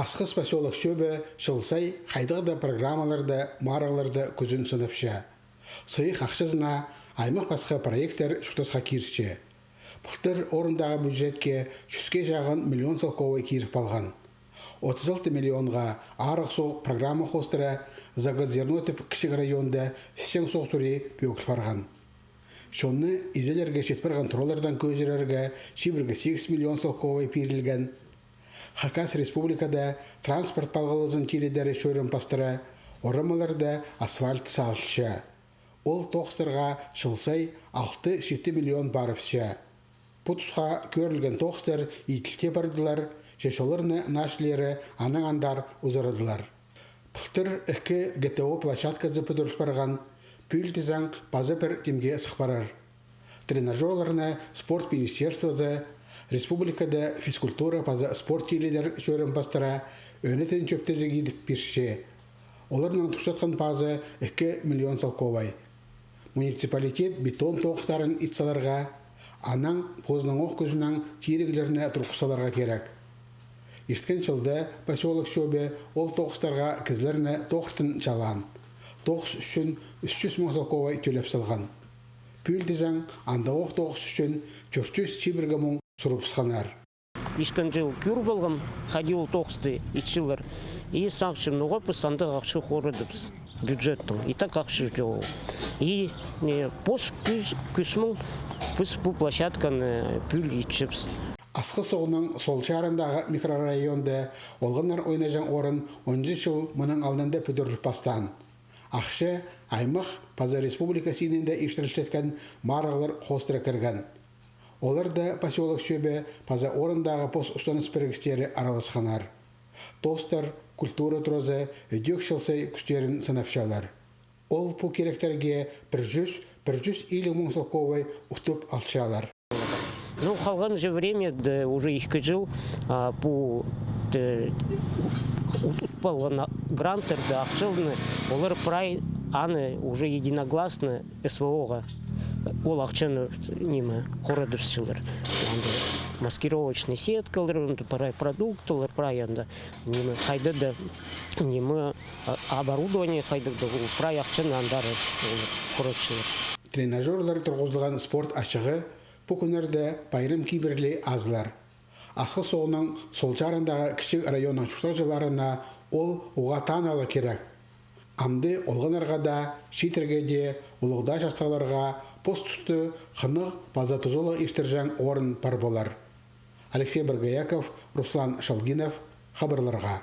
Асқыс поселок шөбі шылсай хайдығда программаларды, мараларды күзін сынапшы. Сыйық ақшызына аймақ басқа проекттер шұқтасқа кирші. Бұқтыр орындағы бюджетке 100-ке жағын миллион солковай киріп балған. 36 миллионға арық соқ программа қостыры за год зерно тіп кішік районда сен соқтыры бөкіл барған. Шонны изелерге жетпірған тұролардан көзірерге шибірге 8 миллион солковай перілген. Хакас республикада транспорт балғалызын теледері шөрін пастыры, орымаларда асфальт салшы. Ол тоқстарға шылсай 6-7 миллион барыпшы. Бұтысқа көрілген тоқстар етілте бардылар, жешолырны нашлері анаңандар ұзырыдылар. Пылтыр үкі ГТО площадкасы бұдырып барған, пүлтізаң базы бір демге сықпарар. Тренажерларына спорт министерствозы, республикада физкультура паза спорт теледер шөрін бастыра, өнетін чөптезі кейдіп берші. Оларынан тұқсатқан пазы 2 миллион салковай. Муниципалитет бетон тоқыстарын итсаларға, анаң позының оқ көзінен тирегілеріне тұрқысаларға керек. Ешткен жылда поселок шөбе ол тоқыстарға кізлеріне тоқтын жалан. Тоқыс үшін 300 мың салковай төлеп салған. Пүлдізің анда оқ тоқыс үшін 400 чибіргі мұң сұрыпсқанар. Ишкен жыл күр болғым, ходил тоқысты итшілер. И сақшым нұғы пысанды қақшы қорыдыпс бюджеттің. И так қақшы жол. И пос күсмің пыс бұл площадканы пүл итшіпс. Асқы соғының сол шарындағы микрорайонда олғынар ойнажан орын 10 жыл мұның алдында пүдірліп бастан. Ақшы аймақ Паза республика сенінде иштірілштеткен маралар қостыра кірген. Олар да поселок шөбе Паза орындағы пос ұстаныс біргістері араласқанар. Достар, культура тұрозы өдек шылсай күстерін сынапшалар. Ол бұл керектерге 100-150 мың солковай ұтып алшалар. Ну, қалған же время, уже 2 жыл, бұл ұтпалған гранттарды ақшылыны, олар прай аны уже единогласно СВО-ға. Ол ақшаны қорады псылар. Маскировочный сеткалар, продуктылар, прайында. Қайды да, оборудование қайды да, прай ақшаны андары қорадшылар. Тренажерлар тұрғызылған спорт ашығы бұл күнерде байрым кейбірлі азлар. Асқы соғының сол жарындағы кішік районның шұқтақ жыларына ол оға таналы керек. Амды олғанарға да, шетірге де, олығда жастағыларға пост тұсты қынық база тұзолы ештіржен орын бар болар. Алексей Баргаяков, Руслан Шалгинов, хабарларға.